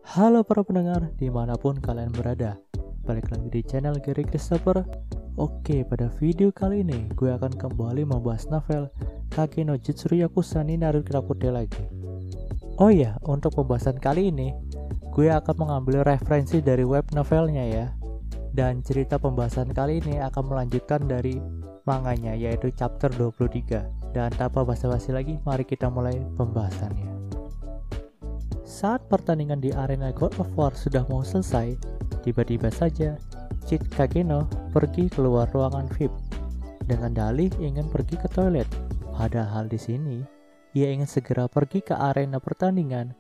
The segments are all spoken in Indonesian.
Halo para pendengar, dimanapun kalian berada. Balik lagi di channel Gary Christopher. Oke, pada video kali ini gue akan kembali membahas novel Kage no Jitsuru Yakuza ni Narukakure lagi. Oh iya, untuk pembahasan kali ini gue akan mengambil referensi dari web novelnya ya. Dan cerita pembahasan kali ini akan melanjutkan dari manganya, yaitu chapter 23. Dan tanpa basa-basi lagi, mari kita mulai pembahasannya. Saat pertandingan di arena God of War sudah mau selesai, tiba-tiba saja Chit Kageno pergi keluar ruangan VIP dengan dalih ingin pergi ke toilet. Padahal di sini ia ingin segera pergi ke arena pertandingan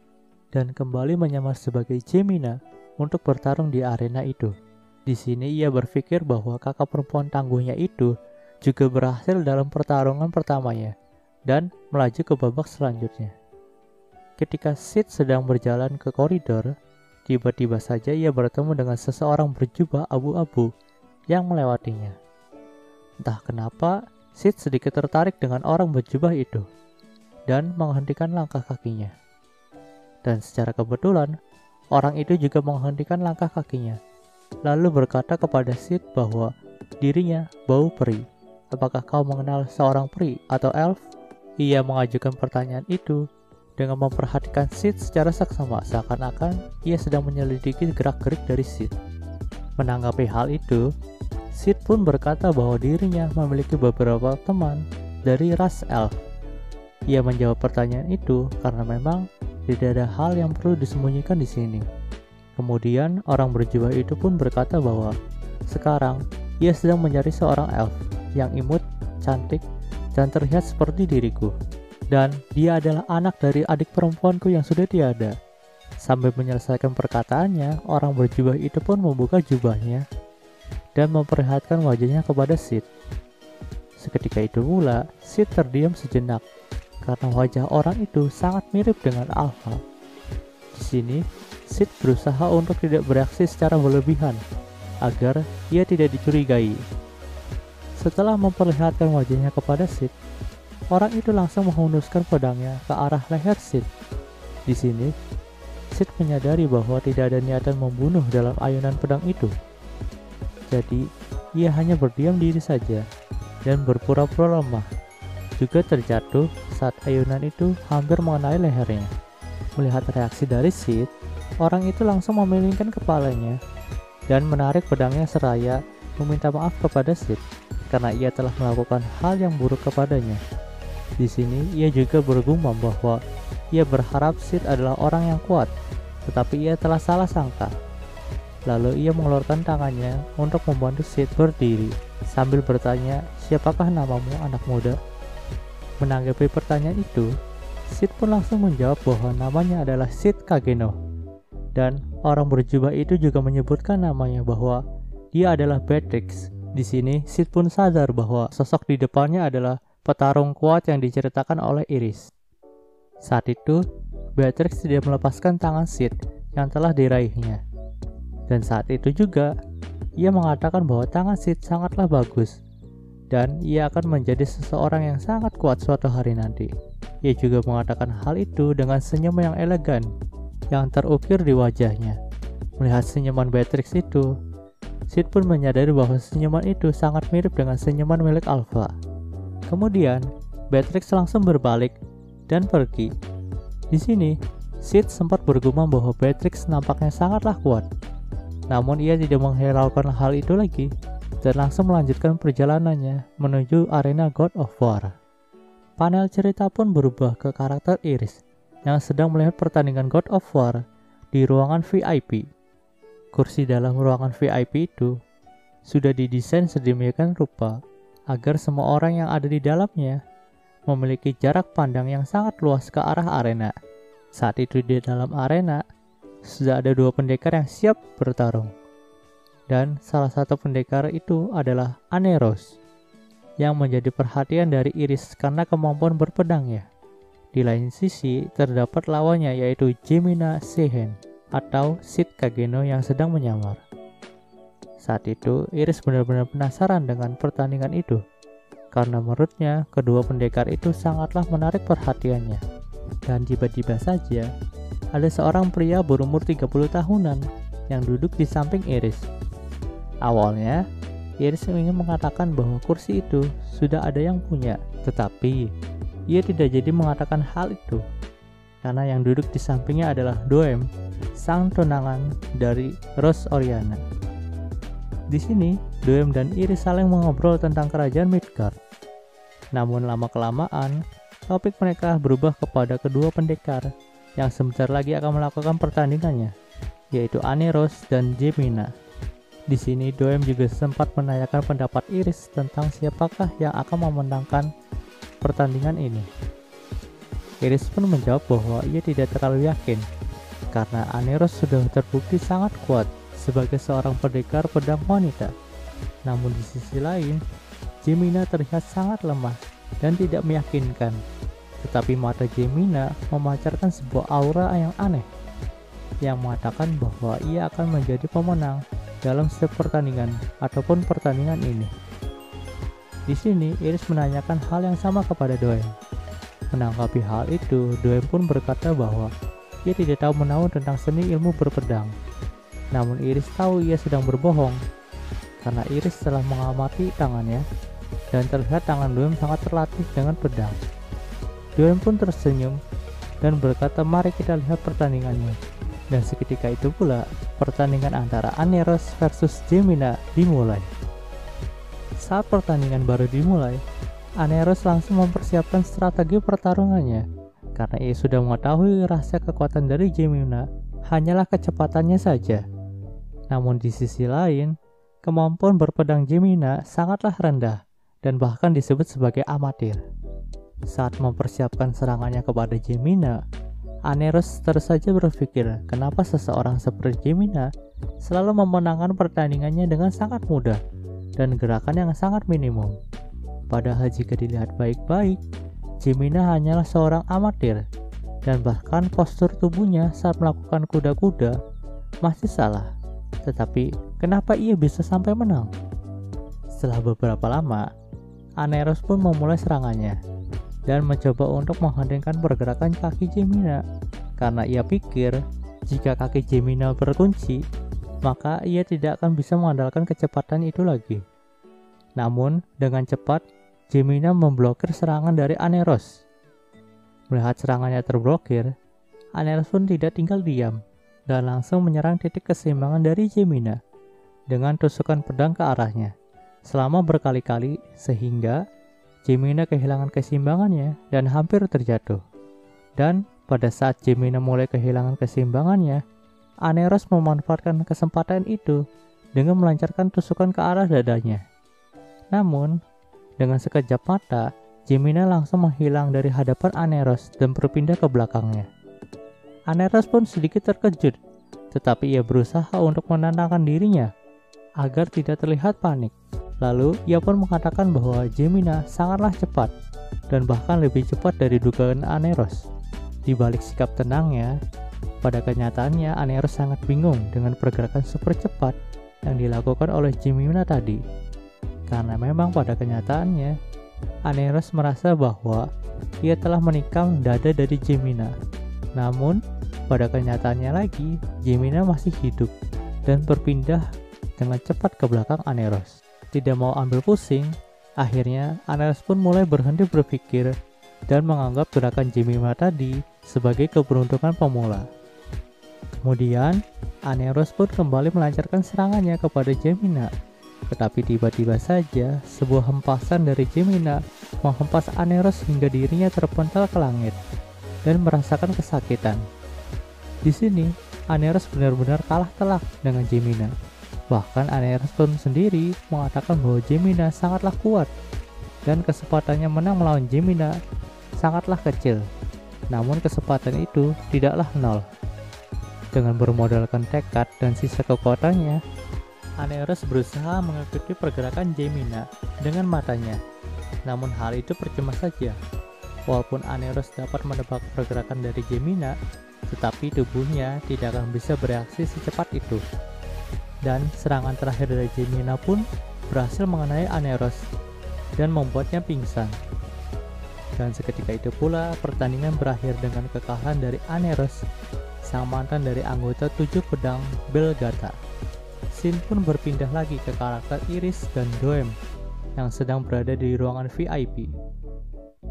dan kembali menyamar sebagai Gemina untuk bertarung di arena itu. Di sini ia berpikir bahwa kakak perempuan tangguhnya itu juga berhasil dalam pertarungan pertamanya dan melaju ke babak selanjutnya. Ketika Sid sedang berjalan ke koridor, tiba-tiba saja ia bertemu dengan seseorang berjubah abu-abu yang melewatinya. Entah kenapa, Sid sedikit tertarik dengan orang berjubah itu dan menghentikan langkah kakinya. Dan secara kebetulan, orang itu juga menghentikan langkah kakinya, lalu berkata kepada Sid bahwa dirinya bau peri. Apakah kau mengenal seorang peri atau elf? Ia mengajukan pertanyaan itu dengan memperhatikan Sid secara saksama, seakan-akan ia sedang menyelidiki gerak-gerik dari Sid. Menanggapi hal itu, Sid pun berkata bahwa dirinya memiliki beberapa teman dari ras elf. Ia menjawab pertanyaan itu karena memang tidak ada hal yang perlu disembunyikan di sini. Kemudian orang berjubah itu pun berkata bahwa sekarang ia sedang mencari seorang elf yang imut, cantik, dan terlihat seperti diriku. Dan dia adalah anak dari adik perempuanku yang sudah tiada. Sambil menyelesaikan perkataannya, orang berjubah itu pun membuka jubahnya dan memperlihatkan wajahnya kepada Sid. Seketika itu pula, Sid terdiam sejenak karena wajah orang itu sangat mirip dengan Alpha. Di sini, Sid berusaha untuk tidak bereaksi secara berlebihan agar ia tidak dicurigai. Setelah memperlihatkan wajahnya kepada Sid, orang itu langsung menghunuskan pedangnya ke arah leher Sid. Di sini, Sid menyadari bahwa tidak ada niatan membunuh dalam ayunan pedang itu. Jadi, ia hanya berdiam diri saja dan berpura-pura lemah. Juga terjatuh saat ayunan itu hampir mengenai lehernya. Melihat reaksi dari Sid, orang itu langsung memalingkan kepalanya dan menarik pedangnya seraya meminta maaf kepada Sid karena ia telah melakukan hal yang buruk kepadanya. Di sini ia juga bergumam bahwa ia berharap Sid adalah orang yang kuat, tetapi ia telah salah sangka. Lalu ia mengeluarkan tangannya untuk membantu Sid berdiri sambil bertanya, "Siapakah namamu, anak muda?" Menanggapi pertanyaan itu, Sid pun langsung menjawab bahwa namanya adalah Sid Kageno. Dan orang berjubah itu juga menyebutkan namanya bahwa dia adalah Beatrix. Di sini Sid pun sadar bahwa sosok di depannya adalah petarung kuat yang diceritakan oleh Iris. Saat itu, Beatrix tidak melepaskan tangan Sid yang telah diraihnya. Dan saat itu juga, ia mengatakan bahwa tangan Sid sangatlah bagus dan ia akan menjadi seseorang yang sangat kuat suatu hari nanti. Ia juga mengatakan hal itu dengan senyum yang elegan yang terukir di wajahnya. Melihat senyuman Beatrix itu, Sid pun menyadari bahwa senyuman itu sangat mirip dengan senyuman milik Alpha. Kemudian, Beatrix langsung berbalik dan pergi. Di sini, Sid sempat bergumam bahwa Beatrix nampaknya sangatlah kuat. Namun ia tidak menghiraukan hal itu lagi dan langsung melanjutkan perjalanannya menuju arena God of War. Panel cerita pun berubah ke karakter Iris yang sedang melihat pertandingan God of War di ruangan VIP. Kursi dalam ruangan VIP itu sudah didesain sedemikian rupa agar semua orang yang ada di dalamnya memiliki jarak pandang yang sangat luas ke arah arena. Saat itu di dalam arena, sudah ada dua pendekar yang siap bertarung. Dan salah satu pendekar itu adalah Aneros, yang menjadi perhatian dari Iris karena kemampuan berpedangnya. Di lain sisi, terdapat lawannya yaitu Gemina Sehen atau Sid Kageno yang sedang menyamar. Saat itu, Iris benar-benar penasaran dengan pertandingan itu, karena menurutnya kedua pendekar itu sangatlah menarik perhatiannya. Dan tiba-tiba saja, ada seorang pria berumur 30 tahunan yang duduk di samping Iris. Awalnya, Iris ingin mengatakan bahwa kursi itu sudah ada yang punya, tetapi ia tidak jadi mengatakan hal itu karena yang duduk di sampingnya adalah Doem, sang tunangan dari Rose Oriana. Di sini, Doem dan Iris saling mengobrol tentang kerajaan Midgard. Namun lama-kelamaan, topik mereka berubah kepada kedua pendekar yang sebentar lagi akan melakukan pertandingannya, yaitu Aneros dan Gemina. Di sini, Doem juga sempat menanyakan pendapat Iris tentang siapakah yang akan memenangkan pertandingan ini. Iris pun menjawab bahwa ia tidak terlalu yakin, karena Aneros sudah terbukti sangat kuat sebagai seorang pendekar pedang wanita. Namun di sisi lain, Gemina terlihat sangat lemah dan tidak meyakinkan. Tetapi mata Gemina memancarkan sebuah aura yang aneh, yang mengatakan bahwa ia akan menjadi pemenang dalam setiap pertandingan ataupun pertandingan ini. Di sini, Iris menanyakan hal yang sama kepada Doem. Menanggapi hal itu, Doem pun berkata bahwa ia tidak tahu menahu tentang seni ilmu berpedang. Namun Iris tahu ia sedang berbohong, karena Iris telah mengamati tangannya, dan terlihat tangan Doem sangat terlatih dengan pedang. Doem pun tersenyum dan berkata, "Mari kita lihat pertandingannya." Dan seketika itu pula, pertandingan antara Aneros versus Gemina dimulai. Saat pertandingan baru dimulai, Aneros langsung mempersiapkan strategi pertarungannya, karena ia sudah mengetahui rahasia kekuatan dari Gemina hanyalah kecepatannya saja. Namun di sisi lain, kemampuan berpedang Gemina sangatlah rendah dan bahkan disebut sebagai amatir. Saat mempersiapkan serangannya kepada Gemina, Aneros terus saja berpikir kenapa seseorang seperti Gemina selalu memenangkan pertandingannya dengan sangat mudah dan gerakan yang sangat minimum. Padahal jika dilihat baik-baik, Gemina hanyalah seorang amatir, dan bahkan postur tubuhnya saat melakukan kuda-kuda masih salah. Tetapi kenapa ia bisa sampai menang? Setelah beberapa lama, Aneros pun memulai serangannya dan mencoba untuk menghentikan pergerakan kaki Gemina, karena ia pikir jika kaki Gemina berkunci, maka ia tidak akan bisa mengandalkan kecepatan itu lagi. Namun dengan cepat, Gemina memblokir serangan dari Aneros. Melihat serangannya terblokir, Aneros pun tidak tinggal diam dan langsung menyerang titik keseimbangan dari Gemina dengan tusukan pedang ke arahnya selama berkali-kali, sehingga Gemina kehilangan keseimbangannya dan hampir terjatuh. Dan pada saat Gemina mulai kehilangan keseimbangannya, Aneros memanfaatkan kesempatan itu dengan melancarkan tusukan ke arah dadanya. Namun, dengan sekejap mata, Gemina langsung menghilang dari hadapan Aneros dan berpindah ke belakangnya. Aneros pun sedikit terkejut, tetapi ia berusaha untuk menenangkan dirinya agar tidak terlihat panik. Lalu, ia pun mengatakan bahwa Gemina sangatlah cepat dan bahkan lebih cepat dari dugaan Aneros. Di balik sikap tenangnya, pada kenyataannya Aneros sangat bingung dengan pergerakan super cepat yang dilakukan oleh Gemina tadi. Karena memang pada kenyataannya, Aneros merasa bahwa ia telah menikam dada dari Gemina. Namun, pada kenyataannya lagi, Gemina masih hidup dan berpindah dengan cepat ke belakang Aneros. Tidak mau ambil pusing, akhirnya Aneros pun mulai berhenti berpikir dan menganggap gerakan Gemina tadi sebagai keberuntungan pemula. Kemudian, Aneros pun kembali melancarkan serangannya kepada Gemina. Tetapi tiba-tiba saja, sebuah hempasan dari Gemina menghempas Aneros hingga dirinya terpental ke langit dan merasakan kesakitan. Di sini, Aneros benar-benar kalah telak dengan Gemina. Bahkan Aneros pun sendiri mengatakan bahwa Gemina sangatlah kuat dan kesempatannya menang melawan Gemina sangatlah kecil. Namun kesempatan itu tidaklah nol. Dengan bermodalkan tekad dan sisa kekuatannya, Aneros berusaha mengikuti pergerakan Gemina dengan matanya. Namun hal itu percuma saja. Walaupun Aneros dapat menebak pergerakan dari Gemina, tetapi tubuhnya tidak akan bisa bereaksi secepat itu. Dan serangan terakhir dari Gemina pun berhasil mengenai Aneros dan membuatnya pingsan. Dan seketika itu pula pertandingan berakhir dengan kekalahan dari Aneros, sang mantan dari anggota 7 pedang Belgata. Scene pun berpindah lagi ke karakter Iris dan Doem yang sedang berada di ruangan VIP.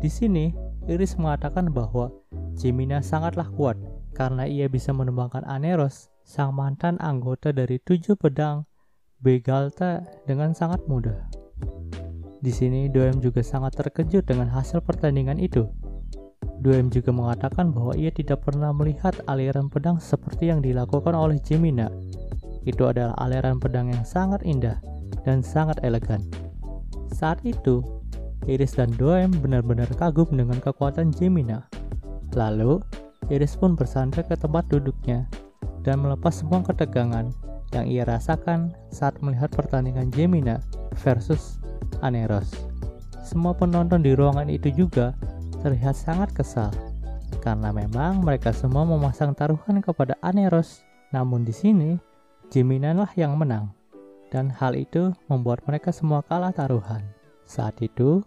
Di sini, Iris mengatakan bahwa Gemina sangatlah kuat karena ia bisa menumbangkan Aneros, sang mantan anggota dari 7 pedang Belgata dengan sangat mudah. Di sini Doem juga sangat terkejut dengan hasil pertandingan itu. Doem juga mengatakan bahwa ia tidak pernah melihat aliran pedang seperti yang dilakukan oleh Gemina. Itu adalah aliran pedang yang sangat indah dan sangat elegan. Saat itu, Iris dan Doem benar-benar kagum dengan kekuatan Gemina. Lalu, Iris pun bersandar ke tempat duduknya dan melepas semua ketegangan yang ia rasakan saat melihat pertandingan Gemina versus Aneros. Semua penonton di ruangan itu juga terlihat sangat kesal karena memang mereka semua memasang taruhan kepada Aneros. Namun di sini Gemina lah yang menang dan hal itu membuat mereka semua kalah taruhan. Saat itu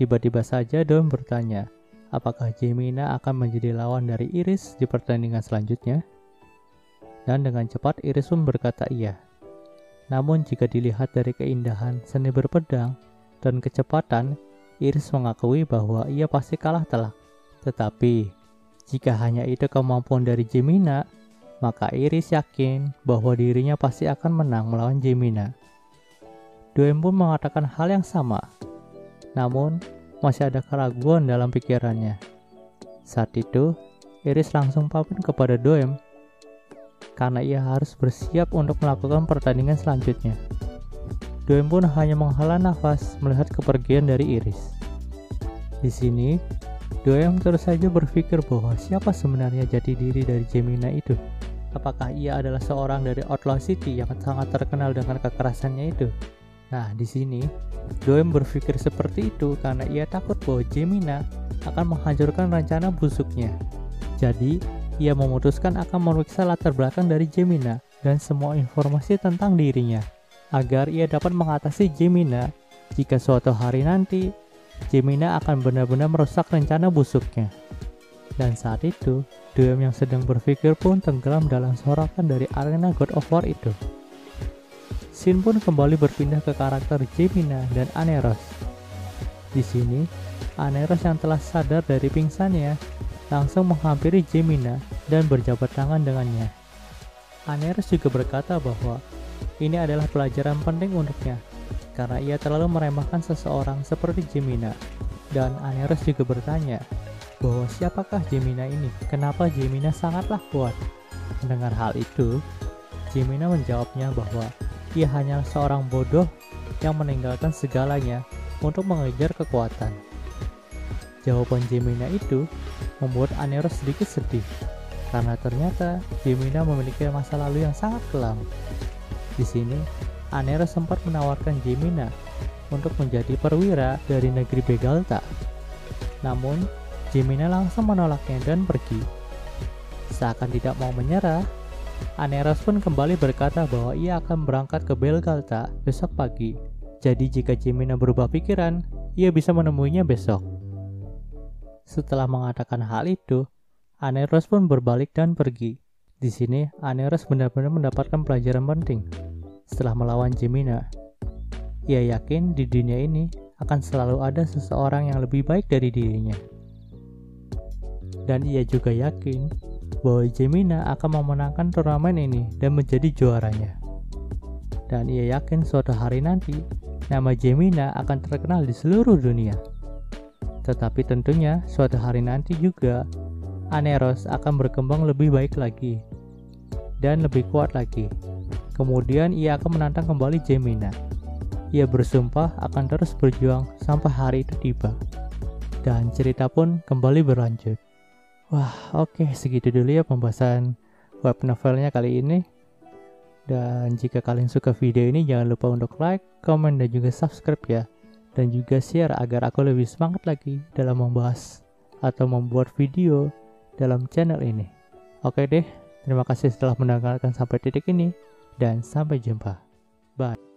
tiba-tiba saja Doem bertanya, apakah Gemina akan menjadi lawan dari Iris di pertandingan selanjutnya? Dan dengan cepat Iris pun berkata iya. Namun jika dilihat dari keindahan seni berpedang dan kecepatan, Iris mengakui bahwa ia pasti kalah telak. Tetapi, jika hanya itu kemampuan dari Gemina, maka Iris yakin bahwa dirinya pasti akan menang melawan Gemina. Doem pun mengatakan hal yang sama. Namun, masih ada keraguan dalam pikirannya. Saat itu, Iris langsung pamit kepada Doem karena ia harus bersiap untuk melakukan pertandingan selanjutnya. Doem pun hanya menghela nafas melihat kepergian dari Iris. Di sini, Doem terus saja berpikir bahwa siapa sebenarnya jati diri dari Gemina itu. Apakah ia adalah seorang dari Outlaw City yang sangat terkenal dengan kekerasannya itu? Nah, di sini Doem berpikir seperti itu karena ia takut bahwa Gemina akan menghancurkan rencana busuknya. Jadi, ia memutuskan akan memeriksa latar belakang dari Gemina dan semua informasi tentang dirinya, agar ia dapat mengatasi Gemina jika suatu hari nanti Gemina akan benar-benar merusak rencana busuknya. Dan saat itu, Doem yang sedang berpikir pun tenggelam dalam sorotan dari arena God of War itu. Scene pun kembali berpindah ke karakter Gemina dan Aneros. Di sini, Aneros yang telah sadar dari pingsannya langsung menghampiri Gemina dan berjabat tangan dengannya. Aneros juga berkata bahwa ini adalah pelajaran penting untuknya karena ia terlalu meremehkan seseorang seperti Gemina. Dan Aneros juga bertanya bahwa siapakah Gemina ini? Kenapa Gemina sangatlah kuat? Mendengar hal itu, Gemina menjawabnya bahwa ia hanya seorang bodoh yang meninggalkan segalanya untuk mengejar kekuatan. Jawaban Gemina itu membuat Aneros sedikit sedih karena ternyata Gemina memiliki masa lalu yang sangat kelam. Di sini, Aneros sempat menawarkan Gemina untuk menjadi perwira dari negeri Belgata. Namun, Gemina langsung menolaknya dan pergi. Seakan tidak mau menyerah, Aneros pun kembali berkata bahwa ia akan berangkat ke Belgata besok pagi. Jadi jika Gemina berubah pikiran, ia bisa menemuinya besok. Setelah mengatakan hal itu, Aneros pun berbalik dan pergi. Di sini, Aneros benar-benar mendapatkan pelajaran penting. Setelah melawan Gemina, ia yakin di dunia ini akan selalu ada seseorang yang lebih baik dari dirinya. Dan ia juga yakin bahwa Gemina akan memenangkan turnamen ini dan menjadi juaranya. Dan ia yakin suatu hari nanti, nama Gemina akan terkenal di seluruh dunia. Tetapi tentunya suatu hari nanti juga Aneros akan berkembang lebih baik lagi dan lebih kuat lagi. Kemudian ia akan menantang kembali Gemina. Ia bersumpah akan terus berjuang sampai hari itu tiba. Dan cerita pun kembali berlanjut. Wah, oke, segitu dulu ya pembahasan web novelnya kali ini. Dan jika kalian suka video ini, jangan lupa untuk like, komen, dan juga subscribe ya. Dan juga share agar aku lebih semangat lagi dalam membahas atau membuat video dalam channel ini. Oke deh, terima kasih telah mendengarkan sampai titik ini dan sampai jumpa. Bye.